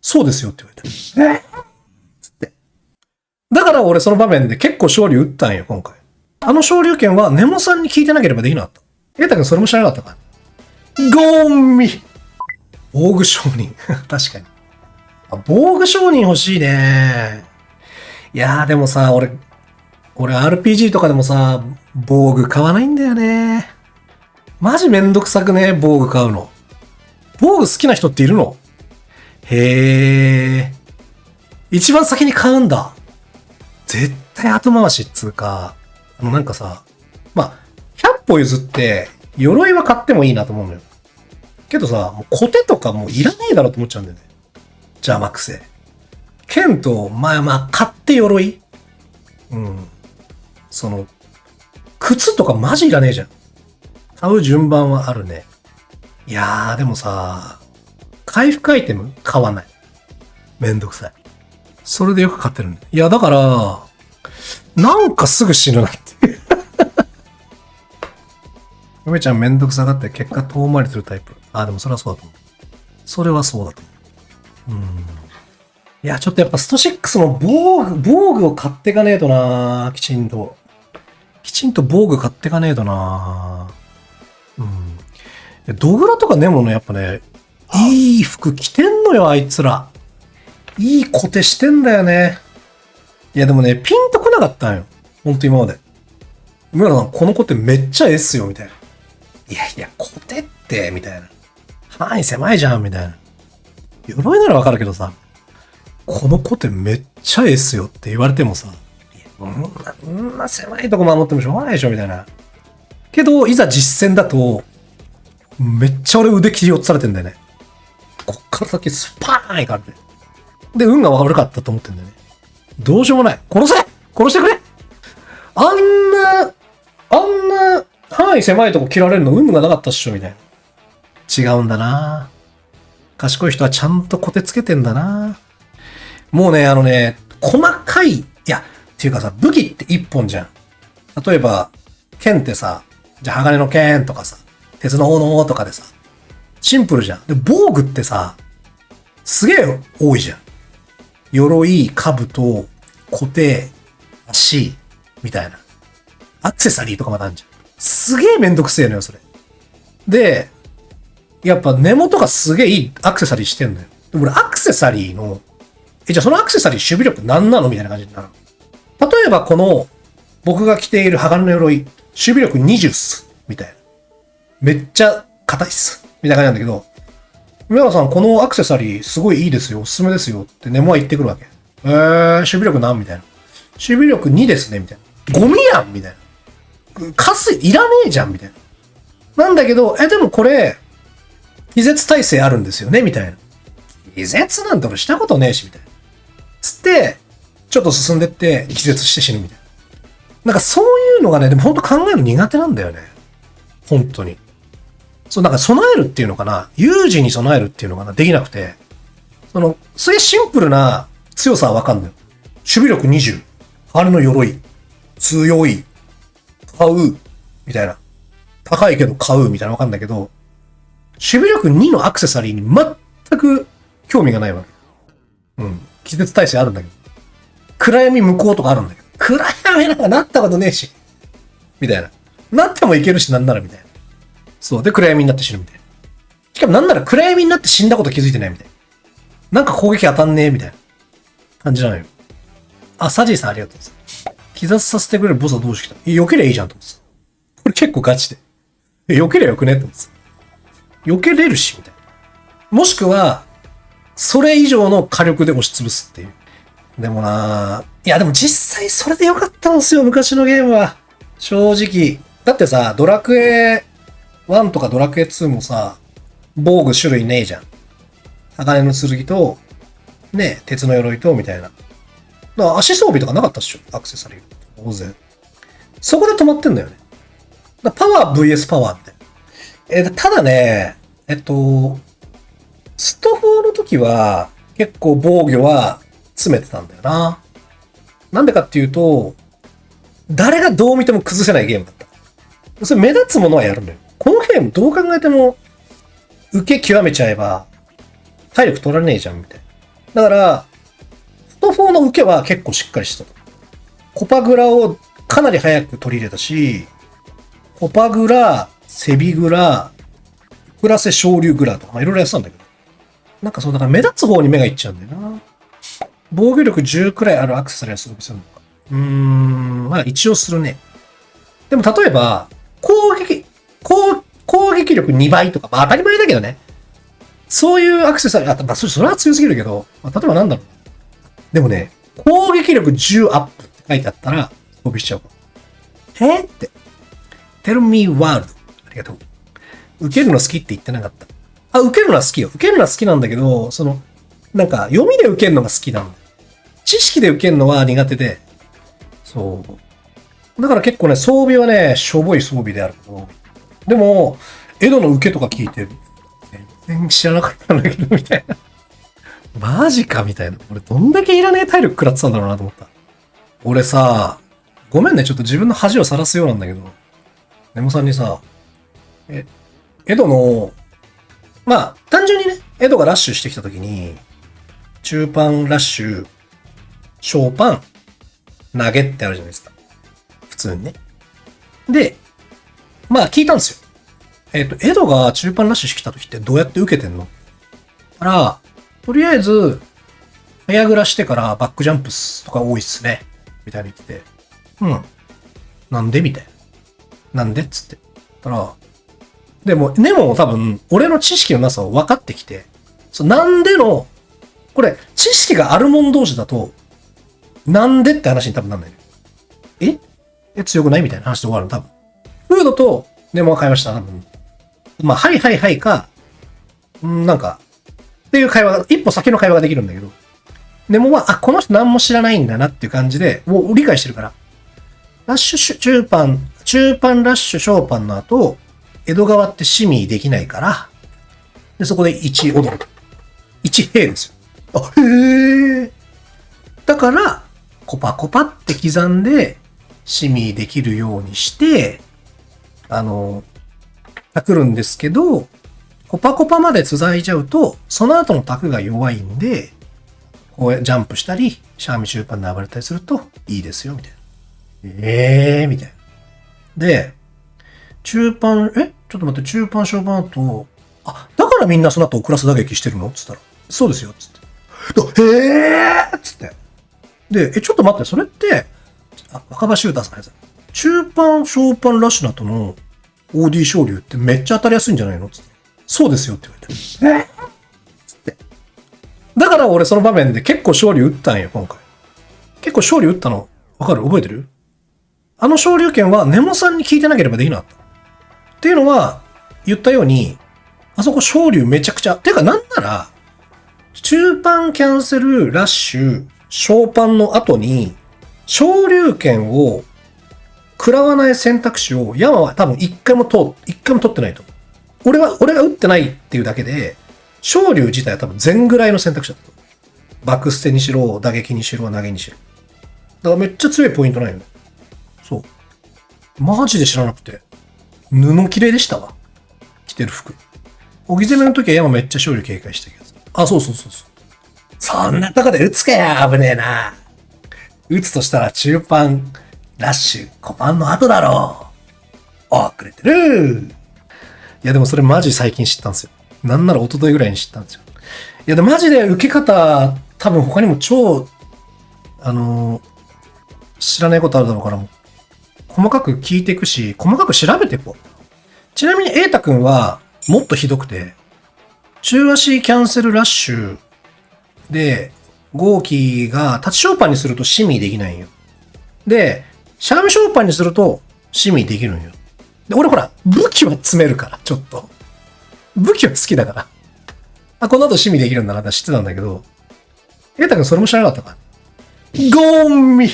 そうですよって言われて。つって。だから俺その場面で結構勝利打ったんよ、今回。あの昇竜拳はネモさんに聞いてなければできなかった。エータ君それも知らなかったか。ゴンミ防具商人。確かに。防具商人欲しいね。いやーでもさ、俺 RPG とかでもさ、防具買わないんだよね。マジめんどくさくね、防具買うの。防具好きな人っているの？へー。一番先に買うんだ。絶対後回しっつうか、なんかさ、まあ、100歩譲って、鎧は買ってもいいなと思うのよ。けどさ、もうコテとかもういらねえだろと思っちゃうんだよね。邪魔くせえ。剣と、まあ、買って鎧。うん。靴とかマジいらねえじゃん。買う順番はあるね。いやー、でもさ、回復アイテム買わない。めんどくさい。それでよく買ってるんだよ。いや、だから、なんかすぐ死ぬなって。梅ちゃんめんどくさがって結果遠回りするタイプ。でもそれはそうだと思う。それはそうだと思う。いや、ちょっとやっぱスト6の防具を買ってかねえとな、きちんと防具買ってかねえとな。ドグラとかネモのやっぱね、いい服着てんのよ、あいつら。いいコテしてんだよね。いやでもね、ピンとこなかったんよ。ほんと今まで。梅原さん、このコテめっちゃええっすよ、みたいな。いや、コテって、みたいな。範囲狭いじゃん、みたいな。鎧ならわかるけどさ、このコテめっちゃええっすよって言われてもさ、そんな狭いとこ守ってもしょうがないでしょ、みたいな。けど、いざ実戦だと、めっちゃ俺腕切り落とされてんだよね。こっから先スパーンいかれて。で、運が悪かったと思ってんだよね。どうしようもない。殺してくれあんな範囲狭いとこ切られるの運がなかったっしょ、みたいな。違うんだな。賢い人はちゃんとコテつけてんだな。もうね、細かい、っていうかさ、武器って一本じゃん。例えば、剣ってさ、じゃあ鋼の剣とかさ、鉄の斧とかでさ、シンプルじゃん。で、防具ってさ、すげえ多いじゃん。鎧、兜、コテ、足、みたいな。アクセサリーとかまであるじゃん。すげえめんどくせえのよ、それ。で、やっぱ根元がすげえいいアクセサリーしてんのよ。でも俺アクセサリーの、じゃあそのアクセサリー守備力何なのみたいな感じになる。例えばこの、僕が着ている鋼の鎧、守備力20っす。みたいな。めっちゃ硬いっす。みたいな感じなんだけど、梅原さん、このアクセサリーすごいいいですよ。おすすめですよ。ってネモは言ってくるわけ。守備力何みたいな。守備力2ですね。みたいな。ゴミやんみたいな。カスいらねえじゃんみたいな。なんだけど、でもこれ、気絶耐性あるんですよねみたいな。気絶なんて俺したことねえし、みたいな。つって、ちょっと進んでって、気絶して死ぬみたいな。なんかそういうのがね、でも本当考えるの苦手なんだよね。本当に。そう、なんか備えるっていうのかな。有事に備えるっていうのかな。できなくて。そういうシンプルな強さはわかんない。守備力20。鋼の鎧。強い。買う。みたいな。高いけど買う。みたいなわかんないけど、守備力2のアクセサリーに全く興味がないわけ。気絶耐性あるんだけど。暗闇無効とかあるんだけど。暗闇なんかなったことねえし。みたいな。なってもいけるしなんならみたいな。そう。で、暗闇になって死ぬみたいな。しかもなんなら暗闇になって死んだこと気づいてないみたいな。なんか攻撃当たんねえみたいな感じなのよ。サジーさんありがとうございます。気絶させてくれるボスはどうしてきた？避けりゃいいじゃんと思ってた。これ結構ガチで。避けりゃよくねって思ってた。避けれるし、みたいな。もしくは、それ以上の火力で押し潰すっていう。でもでも実際それでよかったんですよ、昔のゲームは。正直。だってさ、ドラクエ1とかドラクエ2もさ、防具種類ねえじゃん。鋼の剣と、ね、鉄の鎧と、みたいな。だから足装備とかなかったっしょ、アクセサリー。当然。そこで止まってんだよね。だパワー VS パワーみたいな。ただね、スト4の時は、結構防御は詰めてたんだよな。なんでかっていうと、誰がどう見ても崩せないゲームだった。それ目立つものはやるんだよ。このゲームどう考えても、受け極めちゃえば、体力取られねえじゃん、みたいな。だから、スト4の受けは結構しっかりしてた。コパグラをかなり早く取り入れたし、コパグラ、セビグラ、プラセ昇竜グラとか、いろいろやってたんだけど。なんかそう、だから目立つ方に目がいっちゃうんだよな。防御力10くらいあるアクセサリーはすごくするのか。まあ一応するね。でも例えば、攻撃力2倍とか、まあ当たり前だけどね。そういうアクセサリー、まあそれは強すぎるけど、まあ、例えばなんだろう。でもね、攻撃力10アップって書いてあったら、飛びしちゃうかも。って。Tell me world. ありがとう。受けるの好きって言ってなかった。あ、受けるのは好きよ。受けるのは好きなんだけど、なんか、読みで受けるのが好きなんだよ。知識で受けるのは苦手で。そう。だから結構ね、装備はね、しょぼい装備であるけど。でも、エドの受けとか聞いて、全然知らなかったんだけど、みたいな。マジかみたいな。俺どんだけいらねえ体力食らってたんだろうなと思った。俺さ、ごめんね、ちょっと自分の恥をさらすようなんだけど、ネモさんにさ、エドの、まあ、単純にね、エドがラッシュしてきたときに、中パンラッシュ、小パン、投げってあるじゃないですか。普通にね。で、まあ聞いたんですよ。エドが中パンラッシュしてきたときってどうやって受けてんの？から、とりあえず、早グラしてからバックジャンプとか多いっすね。みたいに言ってて。なんでみたいな。なんでっつって。たら、でも、ネモも多分、俺の知識のなさを分かってきて、なんでの、これ、知識があるもん同士だと、なんでって話に多分なんないね。強くないみたいな話で終わるの、多分。フードとネモが会話したら多分、まあ、はいはいはいか、なんか、っていう会話が、一歩先の会話ができるんだけど、ネモは、あ、この人何も知らないんだなっていう感じで、もう理解してるから。ラッシュ、中パンラッシュ小パンの後、江戸川ってシミできないから、で、そこで1踊る。1兵ですよ。あ、へえ。だから、コパコパって刻んで、シミできるようにして、タクるんですけど、コパコパまで続いちゃうと、その後のタクが弱いんで、こうジャンプしたり、シャーミ中パンで暴れたりするといいですよ、みたいな。みたいな。で、中パン、ちょっと待って、中パン小パンと、あ、だからみんなその後クラス打撃してるのつったら、そうですよ、つって。つって。で、ちょっと待って、それって、若葉シューターさん中パン、小パンラッシュの後の OD 昇竜ってめっちゃ当たりやすいんじゃないのつって。そうですよって言われて。つって。だから俺その場面で結構昇竜打ったんよ、今回。結構昇竜打ったの、わかる？覚えてる？あの昇竜拳はネモさんに聞いてなければできなかった。っていうのは、言ったように、あそこ昇竜めちゃくちゃ、てかなんなら、中パンキャンセルラッシュ、小パンの後に、昇竜拳を食らわない選択肢を山は多分一回も取ってないと思う。俺が打ってないっていうだけで、昇竜自体は多分全ぐらいの選択肢だった。バックステにしろ、打撃にしろ、投げにしろ。だからめっちゃ強いポイントないよね。そう。マジで知らなくて。布綺麗でしたわ。着てる服。おぎ攻めの時は山めっちゃ昇竜警戒してるけど。あ、そう。そんなとこで打つかよ、危ねえな。打つとしたら中パン、ラッシュ、小パンの後だろう。遅れてる。いやでもそれマジ最近知ったんですよ。なんなら一昨日ぐらいに知ったんですよ。いやでもマジで受け方、多分他にも超、知らないことあるだろうから、もう細かく聞いていくし、細かく調べていこう。ちなみに瑛太くんはもっとひどくて、中足キャンセルラッシュで、合気がタッチショーパンにするとシミできないんよ。で、シャーミショーパンにするとシミできるんよ。で、俺ほら、武器は詰めるから、ちょっと。武器は好きだから。あ、この後シミできるんだなって知ってたんだけど、瑛太くんそれも知らなかったから。ゴンミ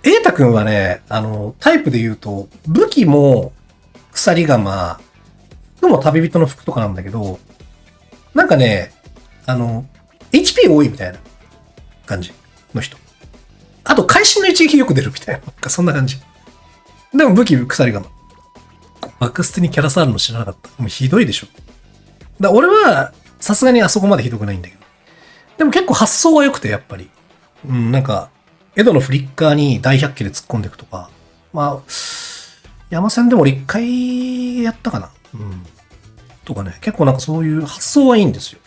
瑛太くんはね、タイプで言うと、武器も鎖鎌、服も旅人の服とかなんだけど、なんかね、HP 多いみたいな感じの人。あと、会心の一撃よく出るみたいな。なんかそんな感じ。でも武器鎖鎌。バックステにキャラサールの知らなかった。もうひどいでしょ。俺は、さすがにあそこまでひどくないんだけど。でも結構発想は良くて、やっぱり。うん、なんか、エドのフリッカーに大百鬼で突っ込んでいくとか。まあ、山戦でも俺一回やったかな。うん。とかね、結構なんかそういう発想はいいんですよ。